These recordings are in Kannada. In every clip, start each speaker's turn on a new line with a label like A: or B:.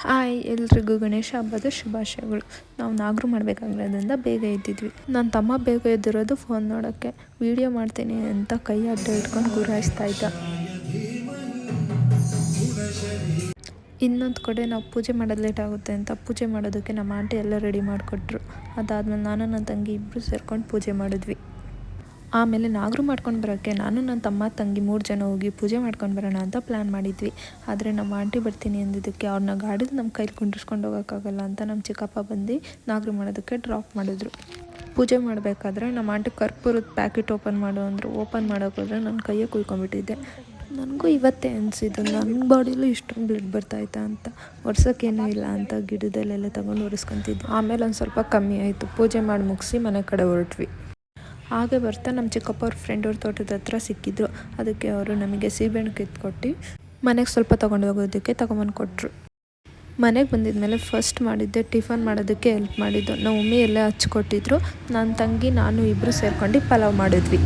A: ಹಾಯ್ ಎಲ್ರಿಗೂ ಗಣೇಶ ಹಬ್ಬದ ಶುಭಾಶಯಗಳು. ನಾವು ನಾಗರು ಮಾಡಬೇಕಾಗಿರೋದ್ರಿಂದ ಬೇಗ ಎದ್ದಿದ್ವಿ. ನನ್ನ ತಮ್ಮ ಬೇಗ ಎದ್ದಿರೋದು ಫೋನ್ ನೋಡೋಕ್ಕೆ. ವೀಡಿಯೋ ಮಾಡ್ತೀನಿ ಅಂತ ಕೈ ಅಡ್ಡ ಇಟ್ಕೊಂಡು ಗುರಾಯಿಸ್ತಾ ಇದ್ದ. ಇನ್ನೊಂದು ಕಡೆ ನಾವು ಪೂಜೆ ಮಾಡೋದು ಲೇಟ್ ಆಗುತ್ತೆ ಅಂತ ಪೂಜೆ ಮಾಡೋದಕ್ಕೆ ನಮ್ಮ ಆಂಟಿ ಎಲ್ಲ ರೆಡಿ ಮಾಡಿಕೊಟ್ರು. ಅದಾದಮೇಲೆ ನಾನು ನನ್ನ ತಂಗಿ ಇಬ್ಬರು ಸೇರ್ಕೊಂಡು ಪೂಜೆ ಮಾಡಿದ್ವಿ. ಆಮೇಲೆ ನಾಗರು ಮಾಡ್ಕೊಂಡು ಬರೋಕ್ಕೆ ನಾನು ನನ್ನ ತಮ್ಮ ತಂಗಿ 3 ಜನ ಹೋಗಿ ಪೂಜೆ ಮಾಡ್ಕೊಂಡು ಬರೋಣ ಅಂತ ಪ್ಲ್ಯಾನ್ ಮಾಡಿದ್ವಿ. ಆದರೆ ನಮ್ಮ ಆಂಟಿ ಬರ್ತೀನಿ ಅಂದಿದ್ದಕ್ಕೆ ಅವ್ರನ್ನ ಗಾಡೀಲಿ ನಮ್ಮ ಕೈಲಿ ಕುಂಡಿಸ್ಕೊಂಡು ಹೋಗೋಕ್ಕಾಗಲ್ಲ ಅಂತ ನಮ್ಮ ಚಿಕ್ಕಪ್ಪ ಬಂದು ನಾಗರು ಮಾಡೋದಕ್ಕೆ ಡ್ರಾಪ್ ಮಾಡಿದ್ರು. ಪೂಜೆ ಮಾಡಬೇಕಾದ್ರೆ ನಮ್ಮ ಆಂಟಿ ಕರ್ಪೂರದ ಪ್ಯಾಕೆಟ್ ಓಪನ್ ಮಾಡು ಅಂದರು. ಓಪನ್ ಮಾಡೋಕ್ಕೋದ್ರೆ ನನ್ನ ಕೈಯೇ ಕುಯ್ಕೊಂಡ್ಬಿಟ್ಟಿದ್ದೆ. ನನಗೂ ಇವತ್ತೇ ಅನಿಸಿದ್ದು ನನ್ನ ಬಾಡಿಲೂ ಇಷ್ಟೊಂದು ಬ್ಲಡ್ ಬರ್ತಾಯಿತ್ತಾ ಅಂತ. ಒರ್ಸೋಕ್ಕೇನೂ ಇಲ್ಲ ಅಂತ ಗಿಡದಲ್ಲೆಲ್ಲ ತೊಗೊಂಡು ಒರೆಸ್ಕೊತಿದ್ದೆ. ಆಮೇಲೆ ಒಂದು ಸ್ವಲ್ಪ ಕಮ್ಮಿ ಆಯಿತು. ಪೂಜೆ ಮಾಡಿ ಮುಗಿಸಿ ಮನೆ ಕಡೆ ಹೊರಟ್ವಿ. ಹಾಗೆ ಬರ್ತಾ ನಮ್ಮ ಚಿಕ್ಕಪ್ಪ ಅವ್ರ ಫ್ರೆಂಡ್ ಅವ್ರ ತೋಟದ ಹತ್ರ ಸಿಕ್ಕಿದ್ರು. ಅದಕ್ಕೆ ಅವರು ನಮಗೆ ಸೀಬೆಹಣ್ಣು ಕಿತ್ಕೊಟ್ಟು ಮನೆಗೆ ಸ್ವಲ್ಪ ತೊಗೊಂಡು ಹೋಗೋದಕ್ಕೆ ತೊಗೊಂಬಂದು ಕೊಟ್ಟರು. ಮನೆಗೆ ಬಂದಿದ್ಮೇಲೆ ಫಸ್ಟ್ ಮಾಡಿದ್ದೆ ಟಿಫನ್ ಮಾಡೋದಕ್ಕೆ ಹೆಲ್ಪ್ ಮಾಡಿದ್ದು. ನಮ್ಮ ಮಮ್ಮಿ ಎಲ್ಲ ಹಚ್ಕೊಟ್ಟಿದ್ರು. ನನ್ನ ತಂಗಿ ನಾನು ಇಬ್ಬರು ಸೇರ್ಕೊಂಡು ಪಲಾವ್ ಮಾಡಿದ್ವಿ.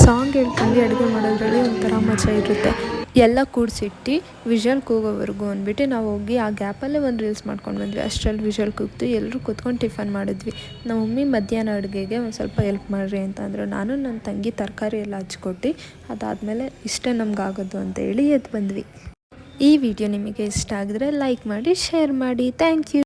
A: ಸಾಂಗ್ ಹೇಳ್ಕೊಂಡು ಅಡುಗೆ ಮಾಡೋದ್ರಲ್ಲಿ ಒಂಥರ ಮಜಾ ಇರುತ್ತೆ. ಎಲ್ಲ ಕೂಡಿಸಿಟ್ಟು ವಿಷಲ್ ಕೂಗೋವರೆಗೂ ಅಂದ್ಬಿಟ್ಟು ನಾವು ಹೋಗಿ ಆ ಗ್ಯಾಪಲ್ಲೇ ಒಂದು ರೀಲ್ಸ್ ಮಾಡ್ಕೊಂಡು ಬಂದ್ವಿ. ಅಷ್ಟರಲ್ಲಿ ವಿಷಲ್ ಕೂಗ್ತು ಎಲ್ಲರೂ ಕೂತ್ಕೊಂಡು ಟಿಫನ್ ಮಾಡಿದ್ವಿ. ನಮ್ಮ ಮಮ್ಮಿ ಮಧ್ಯಾಹ್ನ ಅಡುಗೆಗೆ ಒಂದು ಸ್ವಲ್ಪ ಹೆಲ್ಪ್ ಮಾಡಿರಿ ಅಂತಂದರು. ನಾನು ನನ್ನ ತಂಗಿ ತರಕಾರಿ ಎಲ್ಲ ಹಚ್ಕೊಟ್ಟು ಅದಾದಮೇಲೆ ಇಷ್ಟೇ ನಮಗಾಗೋದು ಅಂತ ಹೇಳಿ ಎದ್ದು ಬಂದ್ವಿ. ಈ ವಿಡಿಯೋ ನಿಮಗೆ ಇಷ್ಟ ಆಗಿದ್ರೆ ಲೈಕ್ ಮಾಡಿ, ಶೇರ್ ಮಾಡಿ. Thank you.